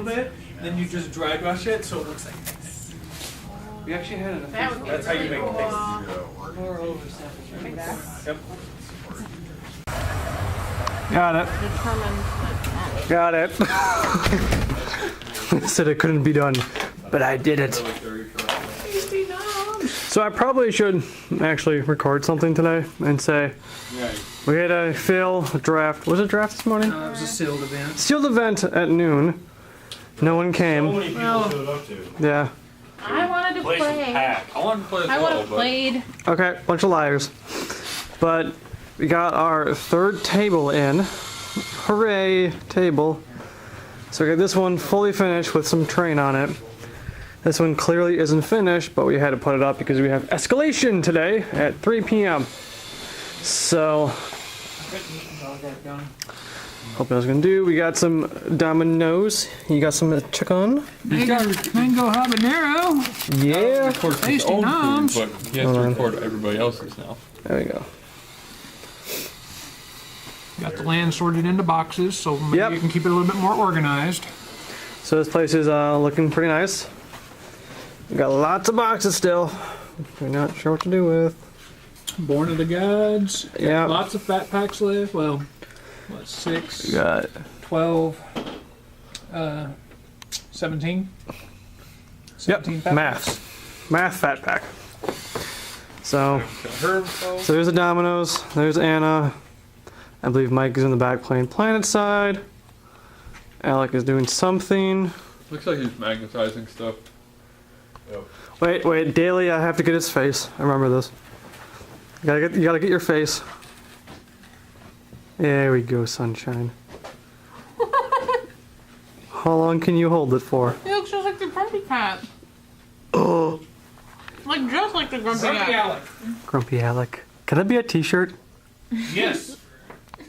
little bit, then you just dry brush it so it looks like this. We actually had an official. That's how you make things. Pour over something. Yep. Got it. Got it. Said it couldn't be done, but I did it. So I probably should actually record something today and say we had a fail draft. Was it draft this morning? It was a sealed event. Sealed event at noon. No one came. So many people showed up to. Yeah. I wanted to Place was play. packed. I wanted to play as I would well, have but played. Okay, bunch of liars. But we got our third table in. Hooray, table. So we got this one fully finished with some terrain on it. This one clearly isn't finished, but we had to put it up because we have escalation today at 3 p.m. So, hope I was gonna do. We got some dominoes. You got some chicken? Mango habanero. Yeah. record his Tasty own noms. food, but he has to record everybody else's now. There we go. Got the land sorted into boxes, so maybe Yep. you can keep it a little bit more organized. So this place is looking pretty nice. We got lots of boxes still. We're not sure what to do with. Born of the Gods. Yeah. Lots of fat packs left. Well, what, 6, We got 12, 17? 17 fat math. packs. Math fat pack. So Her info. So there's the dominoes. There's Anna. I believe Mike is in the back playing Planet Side. Alec is doing something. Looks like he's magnetizing stuff. Wait, Daily, I have to get his face. I remember this. You gotta get your face. There we go, sunshine. How long can you hold it for? It looks just like the Grumpy Cat. Oh, Like just like the Grumpy Cat. Grumpy Alec. Can that be a t-shirt? Yes.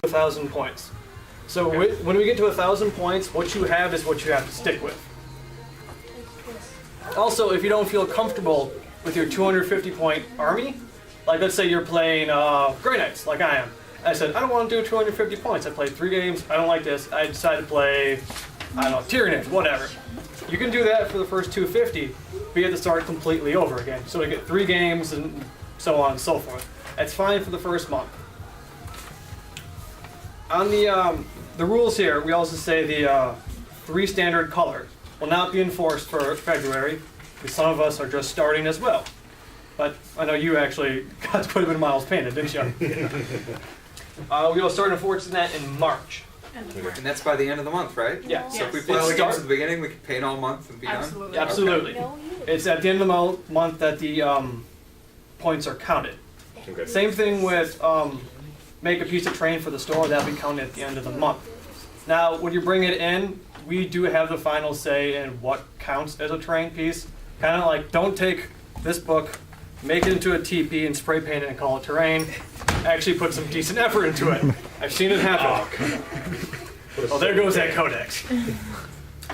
1,000 points. So when we get to 1,000 points, what you have is what you have to stick with. Also, if you don't feel comfortable with your 250 point army, like let's say you're playing Grey Knights, like I am. I said, I don't want to do 250 points. I played 3 games, I don't like this. I decided to play, I don't know, Tyranids, whatever. You can do that for the first 250, but you have to start completely over again. So you get 3 games and so on and so forth. That's fine for the first month. On the rules here, we also say the 3 standard colors will not be enforced for February, because some of us are just starting as well. But I know you actually got quite a bit of miles painted, didn't you? We will start enforcing that in March. And that's by the end of the month, right? Yeah. So if we Yes. play all the Start- games at the beginning, we can paint all month and be done? Absolutely. Absolutely. It's at the end of the month that the points are counted. Okay. Same thing with make a piece of terrain for the store, that'll be counted at the end of the month. Now, when you bring it in, we do have the final say in what counts as a terrain piece. Kind of like, don't take this book, make it into a TP and spray paint it and call it terrain. Actually put some decent effort into it. I've seen it happen. Oh, there goes that codex.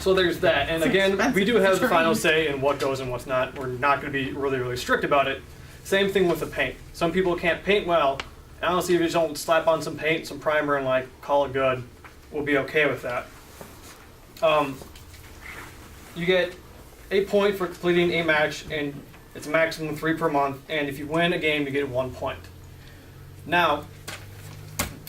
So there's that. And again, we do have the final say in what goes and what's not. We're not going to be really, really strict about it. Same thing with the paint. Some people can't paint well. And honestly, if you just don't slap on some paint, some primer, and like call it good, we'll be okay with that. You get a point for completing a match, and it's a maximum 3 per month. And if you win a game, you get 1 point. Now,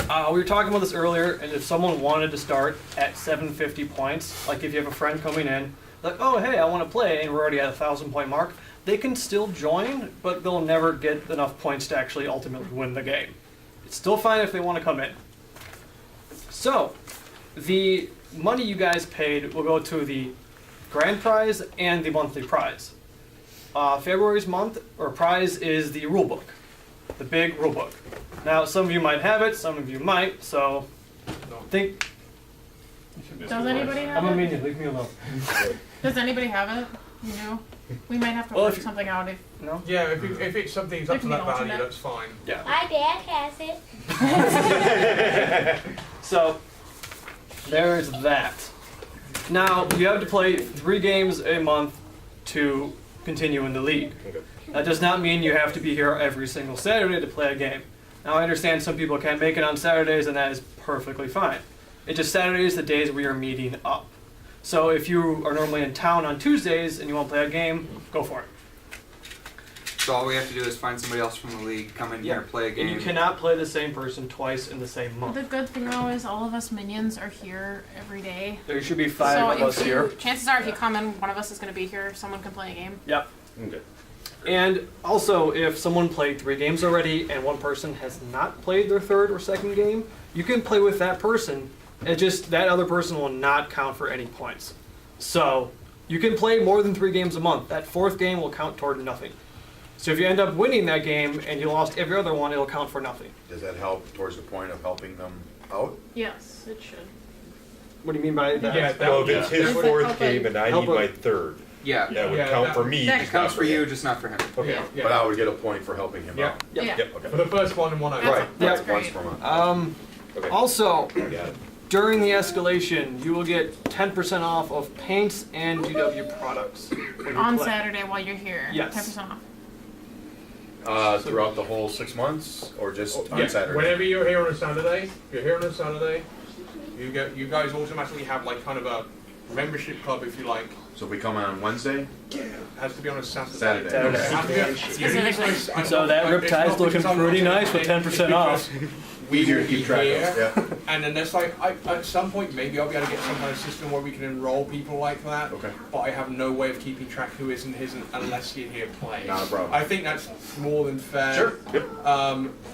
we were talking about this earlier, and if someone wanted to start at 750 points, like if you have a friend coming in, like, oh hey, I want to play, and we're already at a 1,000 point mark, they can still join, but they'll never get enough points to actually ultimately win the game. It's still fine if they want to come in. So, the money you guys paid will go to the grand prize and the monthly prize. February's prize is the rule book, the big rule book. Now, some of you might have it, some of you might, so think. Does anybody have I'm a it? minion, leave me alone. Does anybody have it? You know? We might have to Well, work if you- something out if No? Yeah, if it's something's up If to you that can value, alternate. that's fine. Yeah. My dad has it. So, there's that. Now, you have to play 3 games a month to continue in the league. Okay. That does not mean you have to be here every single Saturday to play a game. Now, I understand some people can't make it on Saturdays, and that is perfectly fine. It's just Saturdays the days we are meeting up. So if you are normally in town on Tuesdays and you want to play a game, go for it. So all we have to do is find somebody else from the league, come in here, play a game. And you cannot play the same person twice in the same month. The good thing though is all of us minions are here every day. There should be 5 of us here. Chances are if you come in, one of us is going to be here. Someone can play a game. Yep. Okay. And also, if someone played 3 games already and one person has not played their 3rd or 2nd game, you can play with that person. It just that other person will not count for any points. So you can play more than 3 games a month. That 4th game will count toward nothing. So if you end up winning that game and you lost every other one, it'll count for nothing. Does that help towards the point of helping them out? Yes, it should. What do you mean by that? Yeah, Well, if it's his Does it 4th help game and I help need my 3rd, Yeah. that would Yeah, count that- for me. that It counts for you, just not for him. Okay. Yeah. But I would get a point for helping him Yeah. out. Yep. Yeah. Yep, okay. For the first one and one over. That's- Right, that's right, once great. per month. Okay. Also, I got it. during the escalation, you will get 10% off of paints and GW products. when you On play. Saturday while you're here. Yes. 10% off. Throughout the whole 6 months, or just on Yeah, Saturday? whenever you're here on a Saturday, if you're here on a Saturday, you guys automatically have like kind of a membership club, if you like. So if we come on Wednesday? It has to be on a Saturday. Saturday. Saturday. It has to be on- So that it's Riptide's not looking because I'm pretty not nice with saying 10% it's off. because We Easier will to be keep track here, of, yeah. and then there's like, at some point, maybe I'll be able to get some kind of system where we can enroll people like that. Okay. But I have no way of keeping track who is and isn't unless you're here playing. Not a problem. I think that's more than fair. Sure, yep.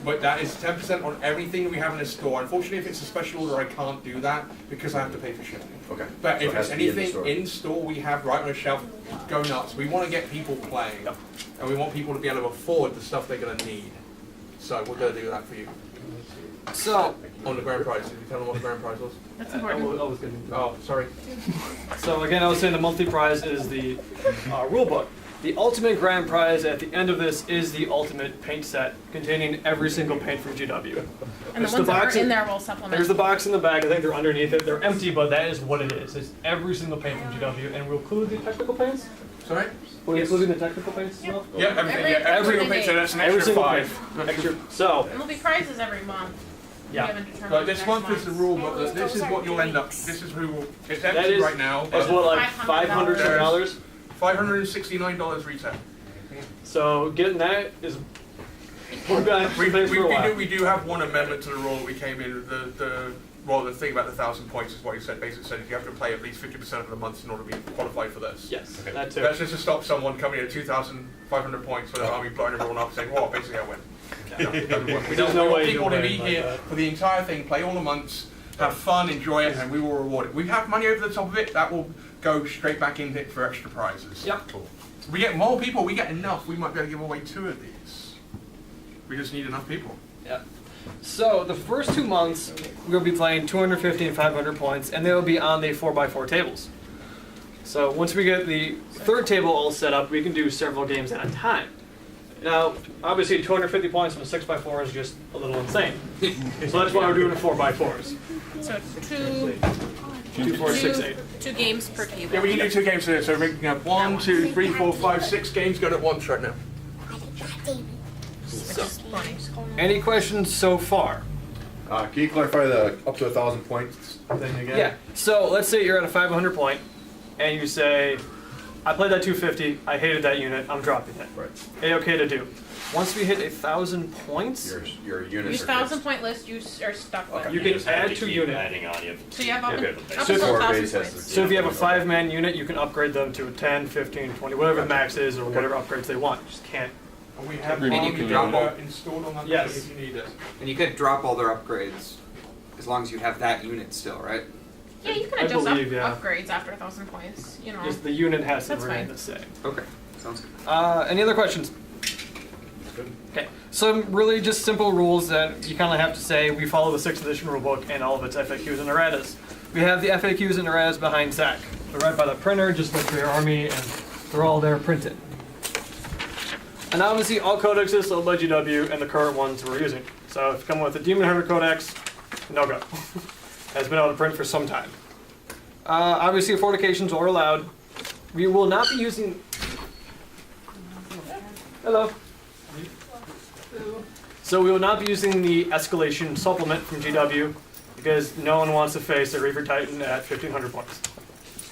But that is 10% on everything we have in the store. Unfortunately, if it's a special order, I can't do that because I have to pay for shipping. Okay. But So if it has it's to be in the anything store. in store we have right on the shelf, go nuts. We want to get people playing, and we want people to be able to afford the stuff they're going to need. So we're going to do that for you. So, On the grand prize, did you tell them what the grand prize was? That's I important. was gonna- Oh, sorry. So again, I was saying the monthly prize is the rule book. The ultimate grand prize at the end of this is the ultimate paint set containing every single paint from GW. And the There's ones that box are in there will supplement. There's the box in the back. I think they're underneath it. They're empty, but that is what it is. It's every single paint from GW, and we'll include the technical paints. Sorry? We're including the technical paints as well. Yeah, everything. Yeah, Every every picture. That's an Every extra single 5. paint. Extra. So And there'll be prizes every month. We yeah, haven't determined But this next month is the month's. rule, but this is what you'll end up. This is who will. It's that empty is right now. That's But what like $500. $569 retail. So getting that is we're gonna have to pay for a while. We do have one amendment to the rule that we came in. The thing about the 1,000 points is what you said. Basically said you have to play at least 50% of the months in order to be qualified for this. Yes, that too. That's just to stop someone coming in at 2,500 points for the army, blowing everyone up, saying, "Well, basically I win." No, it doesn't work. We There's don't no want way you people to win be like here that. for the entire thing, play all the months, have fun, enjoy it, and we will reward it. We have money over the top of it. That will go straight back in it for extra prizes. Yep. We get more people. We get enough. We might be able to give away 2 of these. We just need enough people. Yep. So the first 2 months, we'll be playing 250 and 500 points, and they'll be on the 4x4 tables. So once we get the 3rd table all set up, we can do several games at a time. Now, obviously 250 points on a 6x4 is just a little insane. So that's why we're doing a 4x4s. So 2, 4, 6, 8. two games per table. Yeah, we can do 2 games today. So we can have 1, 2, 3, 4, 5, 6 games going at once right now. Which is funny. Any questions so far? Can you clarify the up to 1,000 points thing again? Yeah. So let's say you're at a 500 point, and you say, I played that 250, I hated that unit, I'm dropping it. Right. A-okay to do. Once we hit 1,000 points, Your Your units are 1,000 fixed. point list you are stuck with. you can add 2 units. Adding on, you have So you have up, Okay. up So until core 1,000 base has points. So if you have a 5-man unit, you can upgrade them to a 10, 15, 20, whatever the max is, or whatever upgrades they want. You just can't. And we have And you Army can drop Builder all- installed on that Yes. if you need it. And you could drop all their upgrades as long as you have that unit still, right? Yeah, you can I adjust believe, yeah. upgrades after 1,000 points. You know. Just the unit has to That's remain fine. the same. Okay, sounds good. Any other questions? Okay, some really just simple rules that you kind of have to say. We follow the 6th edition rulebook and all of its FAQs and erratas. We have the FAQs and erratas behind Zach. They're right by the printer, just like for your army, and they're all there printed. And obviously all codexes sold by GW and the current ones we're using. So if you come with a Demon Hunter Codex, no go. Has been out of print for some time. Obviously fortifications are allowed. We will not be using... Hello. So we will not be using the escalation supplement from GW because no one wants to face a Reaver Titan at 1,500 points.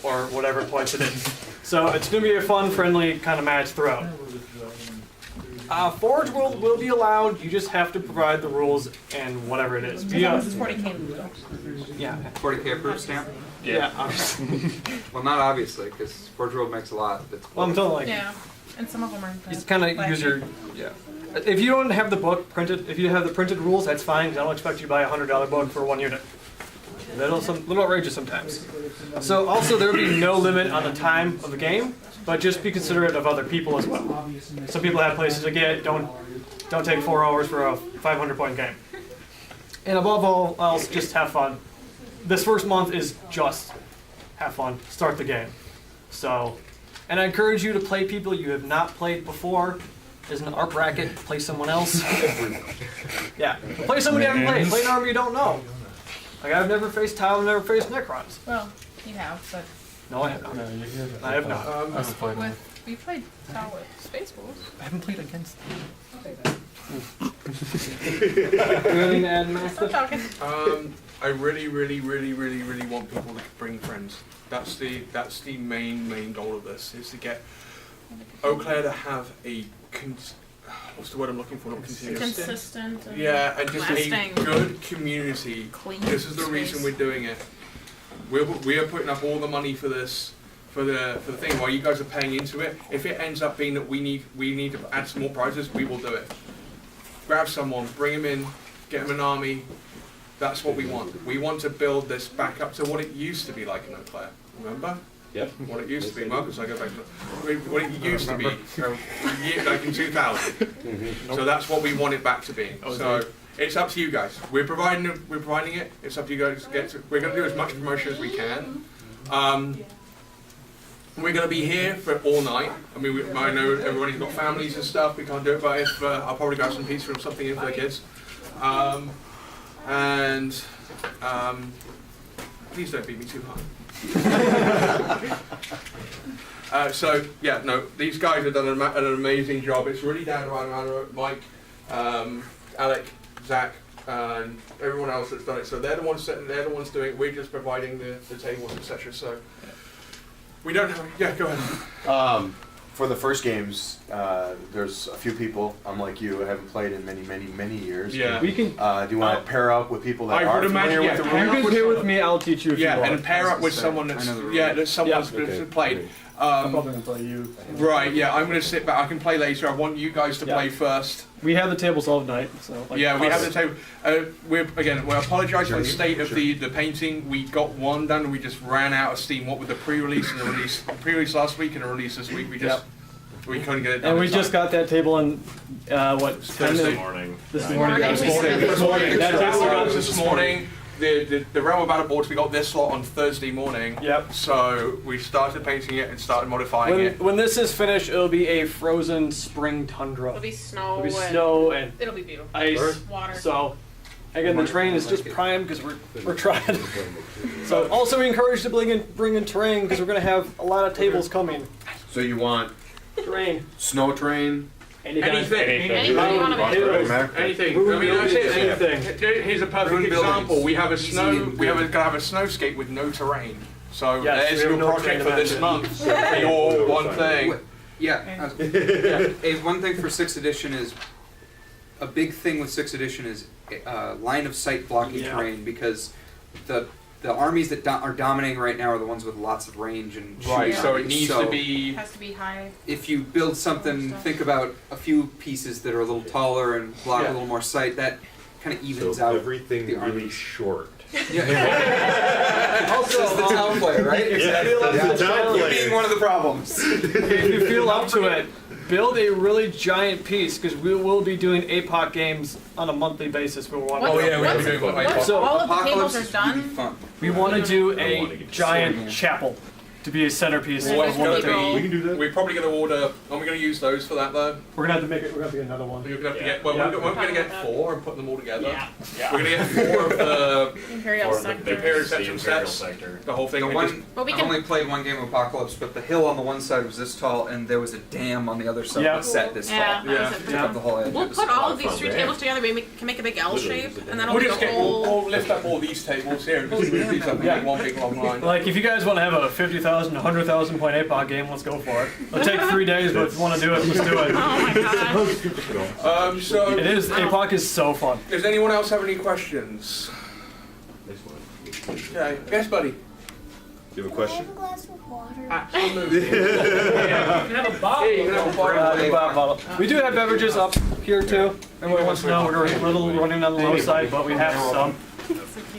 or whatever points it is. So it's going to be a fun, friendly kind of match throughout. Forge World will be allowed. You just have to provide the rules and whatever it is. As long as it's 40K. Yeah. 40K approved stamp? Yeah. Obviously. Well, not obviously, because Forge World makes a lot. That's Well, I'm telling Yeah, and some of them are. It's kind of user. Yeah. If you don't have the book printed, if you have the printed rules, that's fine. 'Cause I don't expect you to buy a $100 book for 1 unit. That's a little outrageous sometimes. So also there will be no limit on the time of the game, but just be considerate of other people as well. Some people have places to get. Don't take 4 hours for a 500-point game. And above all else, just have fun. This first month is just have fun. Start the game. So, and I encourage you to play people you have not played before. There's an art bracket. Play someone else. Yeah, play somebody you haven't played. Play an army you don't know. Like I've never faced Tile, I've never faced Necrons. Well, you have, but No, I have not. I have not. we played Tau with Space Wolves. I haven't played against them. Anything to add, Master? Still talking. I really want people to bring friends. That's the main goal of this, is to get Eau Claire to have a what's the word I'm looking for? Not continuous. Consistent. And Yeah, and just lasting. a good community. Clean This is the reason space. we're doing it. We are putting up all the money for this, for the thing. While you guys are paying into it, if it ends up being that we need to add some more prizes, we will do it. Grab someone, bring them in, get them an army. That's what we want. We want to build this back up to what it used to be like in Eau Claire. Remember? Yep. What it used to be, Marcus. I go back to what it used to be, like in 2000. So that's what we want it back to being. So it's up to you guys. We're providing it. It's up to you guys to get to. We're going to do as much promotion as we can. We're going to be here for all night. I mean, I know everybody's got families and stuff. We can't do it, but if I'll probably grab some pizza or something in for the kids. Please don't beat me too hard. So yeah, no, these guys have done an amazing job. It's really down to Mike, Alec, Zach, and everyone else that's done it. So they're the ones doing it. We're just providing the tables, etc. So we don't have. Yeah, go ahead. For the first games, there's a few people, unlike you, who haven't played in many years. Yeah. We can. Do you want to pair up with people that I are would imagine, familiar yeah, with the pair rules? You can here with me. I'll teach you if Yeah, you want. and pair up with someone that's someone's played. I'm probably gonna play you. Right. Yeah, I'm going to sit back. I can play later. I want you guys to play first. We have the tables all night, so. Like, Yeah, we have the table. We apologise for the state of the painting. We got one done, and we just ran out of steam. What with the pre-release and the release, pre-release last week and a release this week, we couldn't get it done. And we in just time. got that table on what Thursday morning. This Right. morning. Morning. This morning. That That's table got got this morning. The Realm of Battle boards, we got this slot on Thursday morning. Yep. So we started painting it and started modifying it. When this is finished, it'll be a frozen spring tundra. It'll be snow. It'll be and snow and It'll be beautiful. ice. Water. So, again, the terrain is just primed because we're trying. So, also we encourage to bring in terrain because we're going to have a lot of tables coming. So you want Terrain. snow train? Anything. Anything you want to make. Doesn't matter. Anything. I mean, that's it. Anything. Here's a perfect Ruined example. buildings. We have a Easy snow. and We have good. gonna have a snowscape with no terrain. So Yes, there's we have your no project terrain for this to month. For your one thing. Yeah. One thing for 6th edition is a big thing with 6th edition is line of sight blocking Yeah. terrain, because the armies that are dominating right now are the ones with lots of range and Right. shooting So it armies. needs So to be. It has to be high. if you build something, think about a few pieces that are a little taller and block Yeah. a little more sight. That kind of evens So out everything the really armies. short. Also, it's the town player, right? that's the town You're player. being one of the problems. If you feel up to it, build a really giant piece because we will be doing APOC games on a monthly basis. We want. Oh yeah, we Once- can do it. Once So- all of the Apocalypse tables are is really done, fun. We want to do I wanna a get giant chapel to be a centerpiece. And of it's one gonna thing. be- We can do that. We're probably going to order. Are we going to use those for that though? We're gonna have to make it. We're gonna have to get another one. We're going to have to get. Well, Yeah. we're going to get 4 and put them all together. Yeah. We're going to get 4 of the Imperial Or the sector. Imperial section Imperial sets. sector. The whole thing. The we one, But we I can- only played one game of Apocalypse, but the hill on the one side was this tall, and there was a dam on the other side Yeah. that set this Yeah, tall. that Yeah. was it. Took up the whole edge. We'll It was put a lot all of of these fun. 3 tables together. We can make a big L shape, and then it'll We'll be just a whole. we'll lift up all these tables here and just do something Yeah. like one big long line. Like if you guys want to have a 50,000 50,000, 100,000 point 8-bot game, let's go for it. It'll take 3 days, but if you want to do it, let's do it. Oh my god. So, It is, 8-bot is so fun. does anyone else have any questions? Okay. Yes, buddy. You have a Can I question? have a glass of water? We do have beverages up here too. Everyone wants to know we're a little running on the low side, but we have some.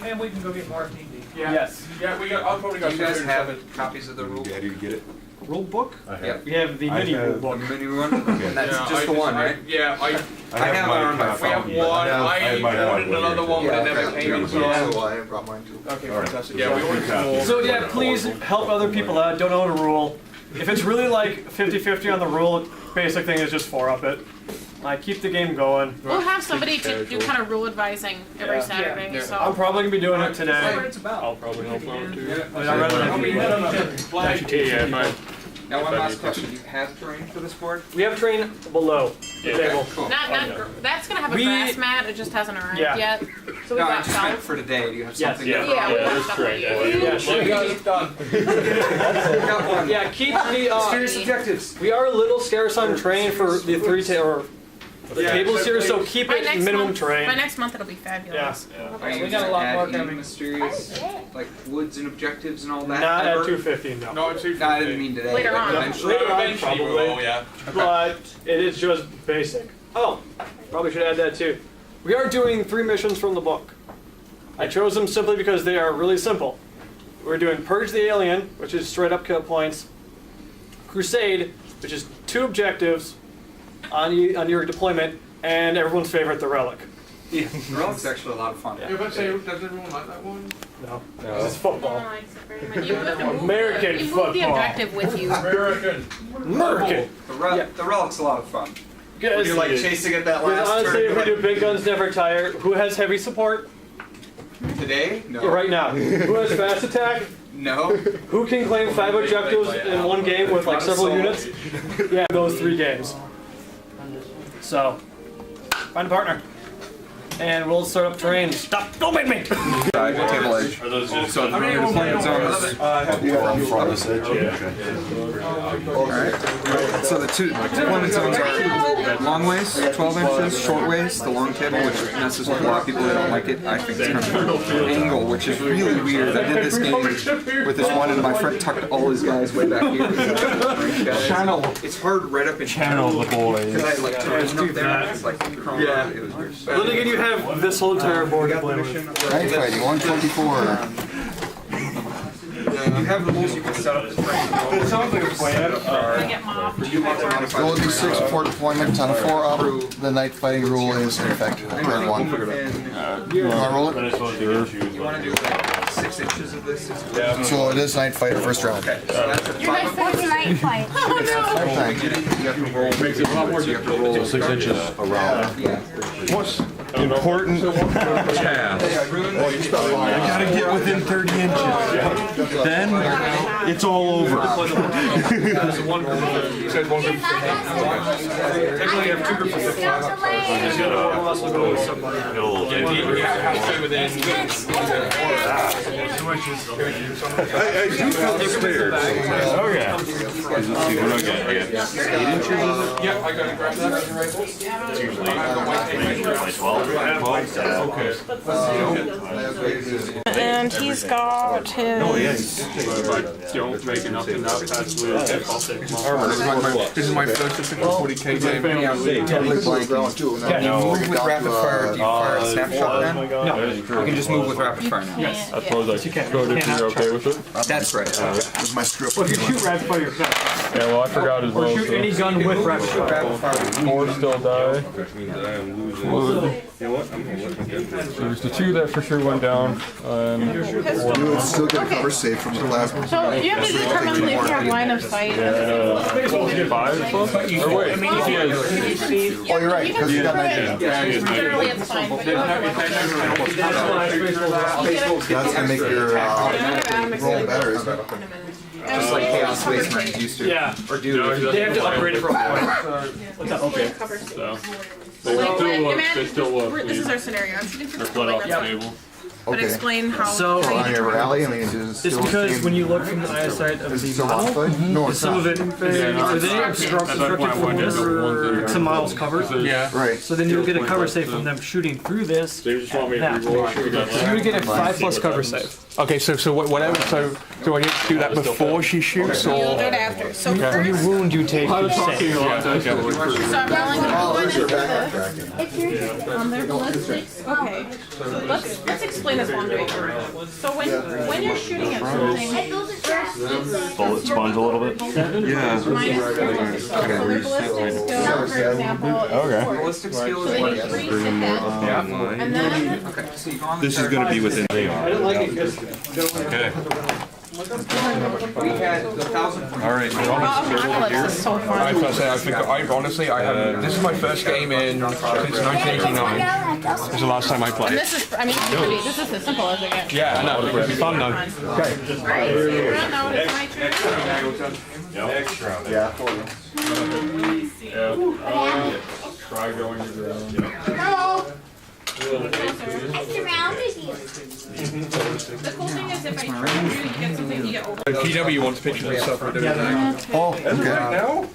And we can go get more if need be. Yeah. Yes. Yeah, I'll probably Do go. you guys have copies of the rule? How do you get it? Rule book? Yeah. We have the mini rule The book. mini one? And that's just the one, right? Yeah, I have it on my we have phone. one. I ordered another one, but it never came in. So. I brought mine too. Okay, fantastic. Yeah, we ordered more. So yeah, please help other people out. Don't know the rule. If it's really like 50-50 on the rule, basic thing is just 4-up it. Like keep the game going. We'll have somebody to do kind of rule advising every Yeah. Saturday. Yeah. So. I'm probably gonna be doing it That's what today. it's about. I'll probably help out too. I'd rather have you- Yeah, fine. Now, one last question. Do you have terrain for this board? We have train below the table. Cool. Not that's gonna have a We- grass mat. It just hasn't arrived Yeah. yet. So we No, I got just meant felt. for today. Do you have Yes. something? Yeah. that- Yeah, we got that's stuff great. like that. Yeah, sure. You guys have done. I got one. Yeah, keep the Serious objectives. we are a little scarce on train for the the Yeah, tables so here, so please- keep By it next minimum month, terrain. by next month it'll be fabulous. Are you We got a lot gonna more add in coming. mysterious, like woods and objectives and all that? Not at ever? 250, no. No, it's No, I didn't mean today. Later but on. Eventually. Later on, Eventually we probably. will, yeah. But it is just basic. Oh, probably should add that too. We are doing 3 missions from the book. I chose them simply because they are really simple. We're doing Purge the Alien, which is straight up kill points. Crusade, which is 2 objectives on your deployment, and everyone's favorite, the Relic. Yeah, the Relic's actually a lot of fun. Yeah, but say, does everyone like that one? No, this is football. You have to move American you move the football. objective with you. American. American. The Relic's a lot of fun. Guys, You're like chasing at that last honestly, turn. if we do Big Guns Never Tire, who has heavy support? Today? No. Yeah, right now. Who has fast attack? No. Who can claim 5 objectives in one game with like several units? Yeah, those 3 games. So, find a partner. And we'll start up terrain. Stop filming me! Table edge. So the deployment zones. I'm from this edge. Alright. So the 2 deployment zones are long ways, 12 inches, short ways, the long table, which messes with a lot of people that don't like it. I think it's kind of angle, which is really weird. I did this game with this one, and my friend tucked all his guys way back here. Channel. It's hard right up in channel the boys. Because I like turned up there. It's like Yeah. it was weird. Then again, you have this whole entire board to play with. Night fighting, 124. You have the rules you can set up as frame. It sounds like a plan. I get mobbed. Roll D6 before deployment on a 4-up. The night fighting rule is in effect. Turn 1. You wanna roll it? You want to do like 6 inches of this? So it is night fight, first round. Okay, so that's a You're my first night fight. Night time. You have to roll. Makes it a lot more difficult. 6 inches around. Yeah. Important task. You gotta get within 30 inches. Then it's all over. You said one group. Technically, you have 2 groups of 5. One of us will go with somebody. Yeah, you have to within. I do feel the stairs. Oh yeah. Yeah, I gotta grab that. And he's got his. Don't make enough to not pass through. This is my first official 40k game. Yeah, totally blank. You move with rapid fire. Do you fire a snapshot then? No, You can just move with rapid fire now. I suppose I could go if you're okay with it. That's right. With my script. Well, if you shoot rapid fire, you're fast. Yeah, well, I forgot as Or well. shoot any So. gun with rapid fire. Rapid fire. 4 still die. You know what? I'm gonna let him get this. There's the 2 that for sure went down. You would still get a cover save from the plasma. So you have to determine if you have line of sight. 5 plus? Or wait, he has. Oh, you're right, because you got night vision. Generally, it's fine. But you don't have That's gonna make your roll better, isn't it? Just like Chaos Space Marines used to. Yeah. Or do. They have to upgrade it from point. What's up? Okay. So. They still look, imagine, they still look. this is our scenario. I'm shooting for They're the split off building. the table. But Okay. explain how. So- So how on you your determine- rally, I mean, is it It's still because the same- when you look from the eyesight of is it the still model, locked? No, it's some not. of it they obstructed for X miles covered. Yeah. Right. So then you would get a cover save from them shooting through this. They just want me to That. re-roll. So you would get a 5+ cover save. Okay, so whatever. So do I need to do that before she shoots, You'll do or? it after. So When you first, wound, you take each save. so I'm rolling the blue one into the on their ballistics. Okay. So let's explain this while I'm doing it. So when you're shooting at something, Bullet sponge a little bit. Yeah. minus 4. So their ballistics go, for example, Okay. Ballistic skill so is they what? need 3 to hit, and then Okay, so you go on the This is going to be within. I didn't like it because Okay. We had the 1,000 points. All right. apocalypse is so I fun. was gonna say, I think I honestly, I haven't. This is my first game in since 1989. This is the last time I And played. this is, I mean, this is as simple as it gets. Yeah, I know. It'll be fun though. Alright, so now it's my turn. Yeah, for you. Try going to the The cool thing is if I turn you, you get something, you get over. PW wants pictures and stuff. Oh, okay. Oh,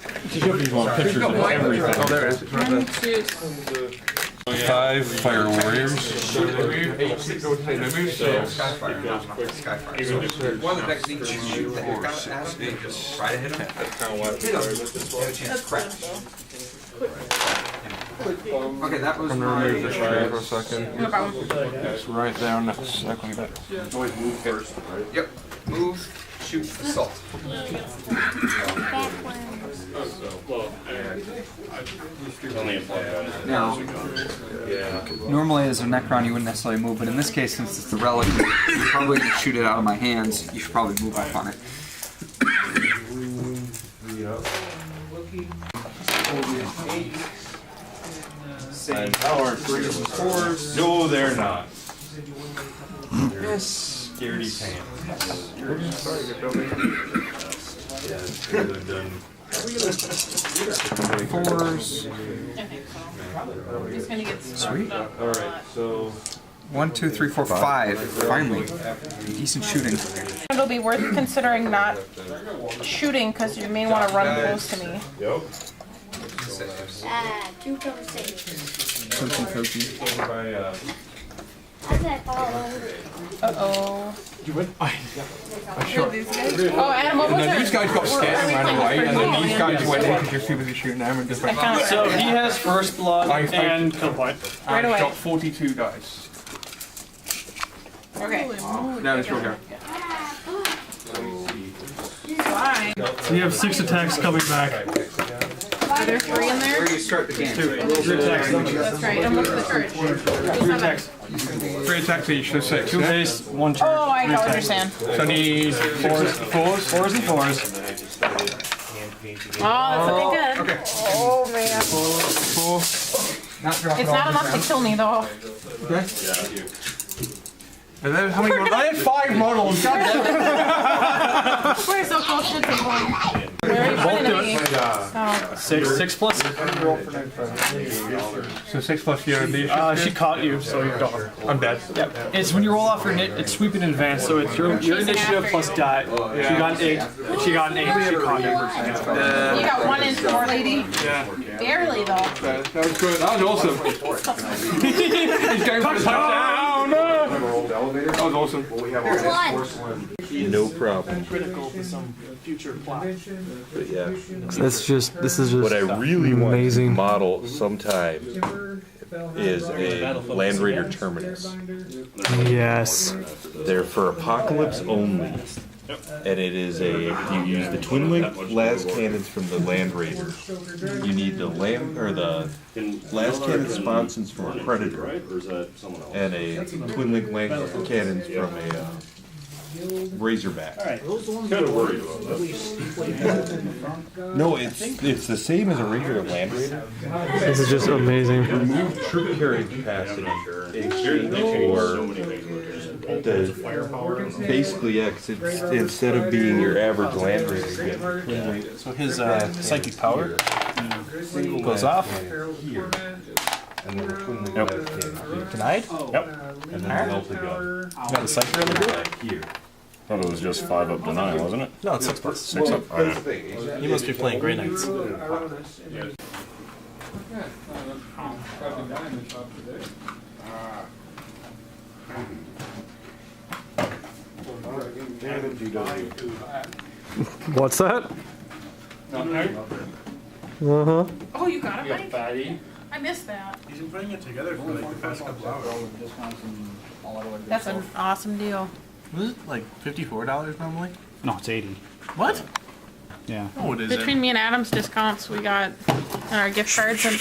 there it is. It's right there. 5 fire warriors. One of the next things you shoot that you've got to ask me, try to hit him. Hit him. Have a chance to crash. Okay, that was my... Remove the shred for a second. No problem. It's right there on the second bit. Always move first, right? Yep. Move, shoot, assault. Now, normally as a Necron you wouldn't necessarily move, but in this case, since it's the relic, you're probably going to shoot it out of my hands. You should probably move up on it. And power 3s and 4s. No, they're not. Scaredy pants. Fours. He's gonna get Sweet. Alright, so. 1, 2, 3, 4, 5. Finally. Decent shooting. It'll be worth considering not shooting because you may want to run close to me. Yep. 2 cover saves. Coachy. By, How's that fall over? Uh-oh. You win. Oh, Adam, what was And then it? these guys got scared and ran away, and then these guys went in because you're too busy shooting them and just went. So he has first blood I- and kill point. Right away. Shot 42 dice. Okay. Now it's your go. Fine. So you have 6 attacks coming back. Are there 3 in there? Where you start the game. 3 attacks. That's right. And what's the courage? 3 attacks. 3 attacks each, so 6. 2 Yeah? base, 1 turn. Oh, I don't understand. So I need 4s. 4s and 4s. Oh, that's looking good. Okay. Oh, man. 4. It's not enough to kill me, though. And then how many models? I had 5 models. God damn it. We're so close to the point. Where are you putting me? Oh. 6 plus. So 6 plus your initiative. She caught you, so you're gone. I'm dead. Yep. It's when you roll off your it's sweeping in advance, so it's your initiative plus die. She got an 8. She got an 8. She caught you. You got 1 in 4, lady. Yeah. Barely, though. That was good. That was awesome. He's going for the touchdown. That was awesome. No problem. Critical to some future plot. But yeah. This is just What I really want to model sometime is a Land Raider Terminus. Yes. They're for Apocalypse only. And it is you use the twin link las cannons from the Land Raider. You need the las cannon sponsons from a Predator. And a twin link cannons from a Razorback. No, it's the same as a regular Land Raider. This is just amazing. Remove troop carrying capacity in exchange for basically, yeah, 'cause it's, instead of being your average Land Raider, you get twin link. So his psychic power goes off. Here. And then the twin link Yep. las cannons. Denied? Yep. and then melt the gun. Got a sector in the group? Here. Thought it was just 5 up to 9, wasn't it? No, it's 6+. 6 up. Oh, yeah. You must be playing Grey Knights. What's that? Uh-huh. Oh, you got it, Mike? Fatty. I missed that. He's been putting it together for like the past couple hours. That's an awesome deal. Was it like $54 normally? No, it's 80. What? Yeah. Oh, it is. Between me and Adam's discounts, we got our gift cards and